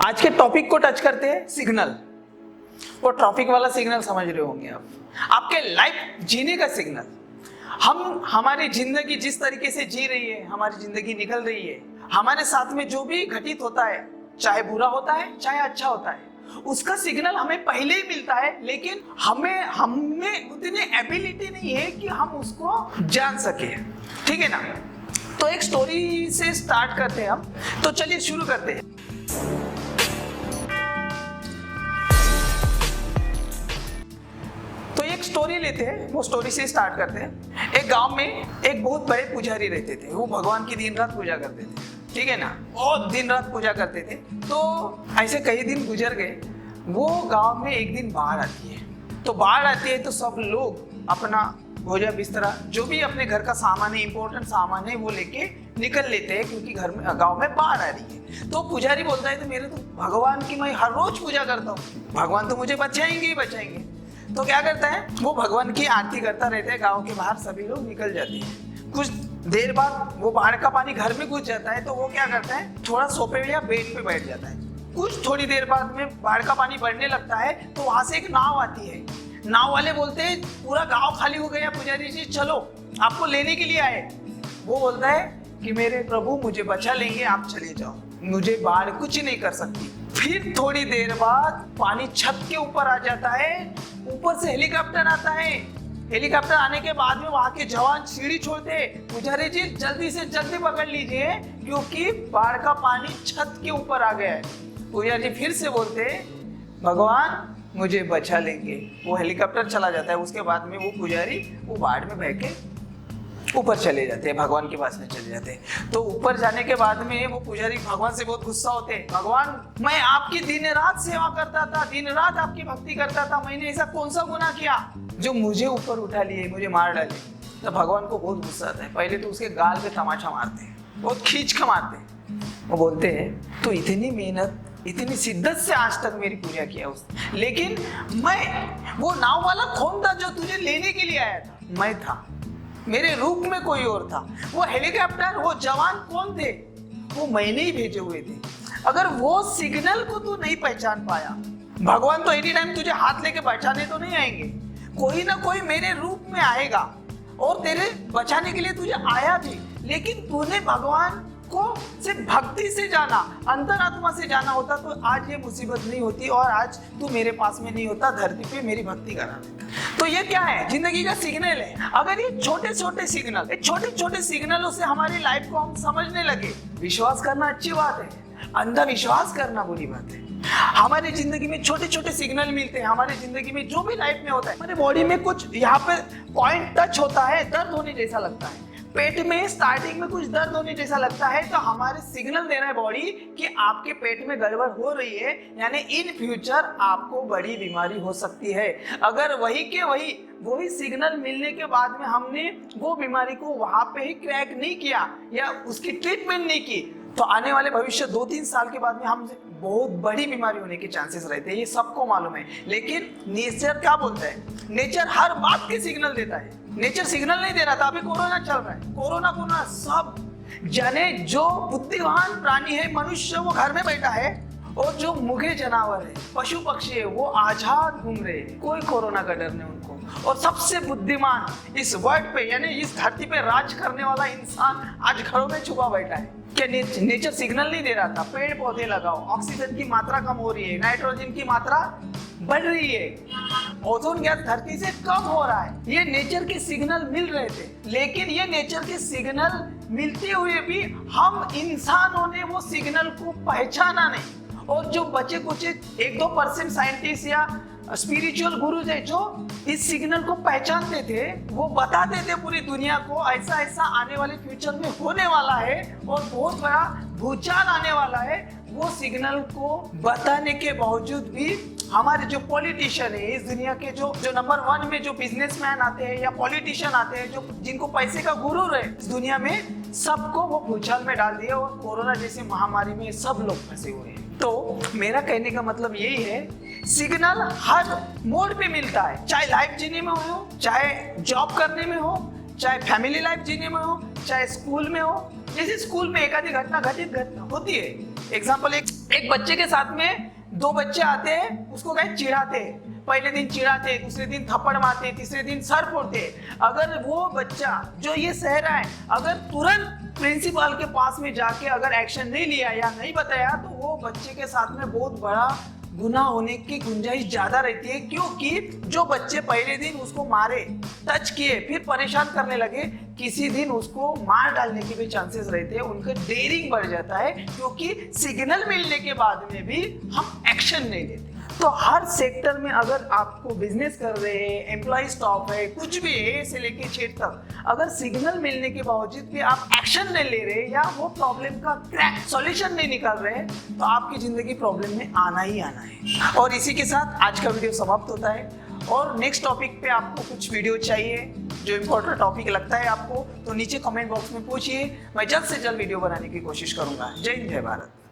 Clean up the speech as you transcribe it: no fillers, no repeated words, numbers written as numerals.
आज के टॉपिक को टच करते हैं, सिग्नल। वो ट्रैफिक वाला सिग्नल समझ रहे होंगे आप, आपके लाइफ जीने का सिग्नल। हम हमारी जिंदगी जिस तरीके से जी रही है, हमारी जिंदगी निकल रही है, हमारे साथ में जो भी घटित होता है, चाहे बुरा होता है चाहे अच्छा होता है, उसका सिग्नल हमें पहले ही मिलता है, लेकिन हमें उतनी एबिलिटी नहीं है कि हम उसको जान सके। ठीक है ना? तो एक स्टोरी से स्टार्ट करते हैं हम। तो चलिए शुरू करते हैं। तो एक स्टोरी लेते हैं, वो स्टोरी से स्टार्ट करते हैं। एक गांव में एक बहुत बड़े पुजारी रहते थे। वो भगवान की दिन रात पूजा करते थे। ठीक है ना? बहुत दिन रात पूजा करते थे। तो ऐसे कई दिन गुजर गए। वो गांव में एक दिन बाढ़ आती है। तो बाढ़ आती है तो सब लोग अपना भोजा बिस्तरा, जो भी अपने घर का सामान है, इंपॉर्टेंट सामान है, वो लेके निकल लेते हैं, क्योंकि घर में गांव में बाढ़ आ रही है। तो पुजारी बोलता है, तो मेरे तो भगवान की मैं हर रोज पूजा करता हूँ, भगवान तो मुझे बचाएंगे ही बचाएंगे। तो क्या करता है, वो भगवान की आरती करता रहता है। गांव के बाहर सभी लोग निकल जाते हैं। कुछ देर बाद वो बाढ़ का पानी घर में घुस जाता है। तो वो क्या करता है, थोड़ा सोफे या बेड पे बैठ जाता है। कुछ थोड़ी देर बाद में बाढ़ का पानी बढ़ने लगता है। तो वहां से एक नाव आती है। नाव वाले बोलते हैं, पूरा गांव खाली हो गया, पुजारी जी चलो, आपको लेने के लिए आए। वो बोलता है कि मेरे प्रभु मुझे बचा लेंगे, आप चले जाओ, मुझे बाढ़ कुछ नहीं कर सकती। फिर थोड़ी देर बाद पानी छत के ऊपर आ जाता है। ऊपर से हेलीकॉप्टर आता है। हेलीकॉप्टर आने के बाद में वहां के जवान सीढ़ी छोड़ते हैं, पुजारी जी जल्दी से जल्दी पकड़ लीजिए, क्योंकि बाढ़ का पानी छत के ऊपर आ गया है। पुजारी फिर से बोलते हैं, भगवान मुझे बचा लेंगे। वो हेलीकॉप्टर चला जाता है। उसके बाद में वो पुजारी वो बाढ़ में बह के ऊपर चले जाते हैं, भगवान के पास में चले जाते हैं। तो ऊपर जाने के बाद में वो पुजारी भगवान से बहुत गुस्सा होते हैं। भगवान, मैं आपकी दिन रात सेवा करता था, दिन रात आपकी भक्ति करता था, मैंने ऐसा कौन सा गुनाह किया जो मुझे ऊपर उठा लिए, मुझे मार डाले? तो भगवान को बहुत गुस्सा आता है। पहले तो उसके गाल पे तमाचा मारते हैं, बहुत खींच के मारते हैं। वो बोलते हैं, तो इतनी मेहनत, इतनी शिद्दत से आज तक मेरी पूजा किया उसने, लेकिन मैं, वो नाव वाला कौन था जो तुझे लेने के लिए आया था? मैं था, मेरे रूप में कोई और था। वो हेलीकॉप्टर, वो जवान कौन थे? वो मैंने ही भेजे हुए थे। अगर वो सिग्नल को तू नहीं पहचान पाया, भगवान तो एनी टाइम तुझे हाथ लेके बचाने तो नहीं आएंगे, कोई ना कोई मेरे रूप में आएगा और तेरे बचाने के लिए तुझे आया भी। लेकिन तूने भगवान को सिर्फ भक्ति से जाना, अंतरात्मा से जाना होता तो आज ये मुसीबत नहीं होती और आज तू मेरे पास में नहीं होता, धरती पे मेरी भक्ति करा देता। तो ये क्या है, जिंदगी का सिग्नल है। अगर ये छोटे छोटे सिग्नल, छोटे छोटे सिग्नलों से हमारी लाइफ को हम समझने लगे, विश्वास करना अच्छी बात है, अंधविश्वास करना बुरी बात है। हमारी जिंदगी में छोटे छोटे सिग्नल मिलते हैं। हमारी जिंदगी में जो भी लाइफ में होता है, हमारे बॉडी में कुछ यहाँ पे पॉइंट टच होता है, दर्द होने जैसा लगता है, पेट में स्टार्टिंग में कुछ दर्द होने जैसा लगता है, तो हमारे सिग्नल दे रहा है बॉडी कि आपके पेट में गड़बड़ हो रही है, यानी इन फ्यूचर आपको बड़ी बीमारी हो सकती है। अगर वही के वही सिग्नल मिलने के बाद में हमने वो बीमारी को वहां पे ही क्रैक नहीं किया या उसकी ट्रीटमेंट नहीं की, तो आने वाले भविष्य 2-3 साल के बाद में हम बहुत बड़ी बीमारी होने के चांसेस रहते हैं। ये सबको मालूम है। लेकिन नेचर क्या बोलता है? नेचर हर बात के सिग्नल देता है। नेचर सिग्नल नहीं दे रहा था। अभी कोरोना चल रहा है, कोरोना सब जाने, जो बुद्धिमान प्राणी है मनुष्य वो घर में बैठा है, और जो मुगे जानवर है, पशु पक्षी है, वो आजाद घूम रहे हैं, कोई कोरोना का डर नहीं उनको। और सबसे बुद्धिमान इस वर्ल्ड पे, यानी इस धरती पे राज करने वाला इंसान आज घरों में छुपा बैठा है। क्या नेचर सिग्नल नहीं दे रहा था? पेड़ पौधे लगाओ, ऑक्सीजन की मात्रा कम हो रही है, नाइट्रोजन की मात्रा बढ़ रही है, ओजोन गैस धरती से कम हो रहा है। ये नेचर के सिग्नल मिल रहे थे, लेकिन ये नेचर के सिग्नल मिलते हुए भी हम इंसानों ने वो सिग्नल को पहचाना नहीं। और जो बचे कुछ 1-2% साइंटिस्ट या स्पिरिचुअल गुरुज है जो इस सिग्नल को पहचानते थे, वो बताते थे पूरी दुनिया को ऐसा ऐसा आने वाले फ्यूचर में होने वाला है और बहुत बड़ा भूचाल आने वाला है। वो सिग्नल को बताने के बावजूद भी हमारे जो पॉलिटिशियन है इस दुनिया के, जो नंबर 1 में जो बिजनेसमैन आते हैं या पॉलिटिशियन आते हैं, जो जिनको पैसे का गुरूर है इस दुनिया में, सबको वो भूचाल में डाल दिया और कोरोना जैसी महामारी में सब लोग फंसे हुए हैं। तो मेरा कहने का मतलब यही है, सिग्नल हर मोड पे मिलता है, चाहे लाइफ जीने में हो, चाहे जॉब करने में हो, चाहे फैमिली लाइफ जीने में हो, चाहे स्कूल में हो। जैसे स्कूल में एक आधी घटना घटित होती है, एग्जाम्पल, एक बच्चे के साथ में दो बच्चे आते हैं, उसको कहीं चिढ़ाते हैं। पहले दिन चिढ़ाते, दूसरे दिन थप्पड़ मारते, तीसरे दिन सर फोड़ते। अगर वो बच्चा जो ये सह रहा है, अगर तुरंत प्रिंसिपल के पास में जाके अगर एक्शन नहीं लिया या नहीं बताया, तो वो बच्चे के साथ में बहुत बड़ा गुनाह होने की गुंजाइश ज्यादा रहती है। क्योंकि जो बच्चे पहले दिन उसको मारे, टच किए, फिर परेशान करने लगे, किसी दिन उसको मार डालने के भी चांसेस रहते हैं। उनका डेयरिंग बढ़ जाता है, क्योंकि सिग्नल मिलने के बाद में भी हम एक्शन नहीं लेते। तो हर सेक्टर में अगर आपको बिजनेस कर रहे हैं, एम्प्लॉय स्टॉप है, कुछ भी है से लेके छेद तक, अगर सिग्नल मिलने के बावजूद भी आप एक्शन नहीं ले रहे या वो प्रॉब्लम का क्रैक सॉल्यूशन नहीं निकाल रहे, तो आपकी जिंदगी प्रॉब्लम में आना ही आना है। और इसी के साथ आज का वीडियो समाप्त होता है। और नेक्स्ट टॉपिक पे आपको कुछ वीडियो चाहिए, जो इम्पोर्टेंट टॉपिक लगता है आपको, तो नीचे कमेंट बॉक्स में पूछिए। मैं जल्द से जल्द वीडियो बनाने की कोशिश करूंगा। जय हिंद, जय भारत।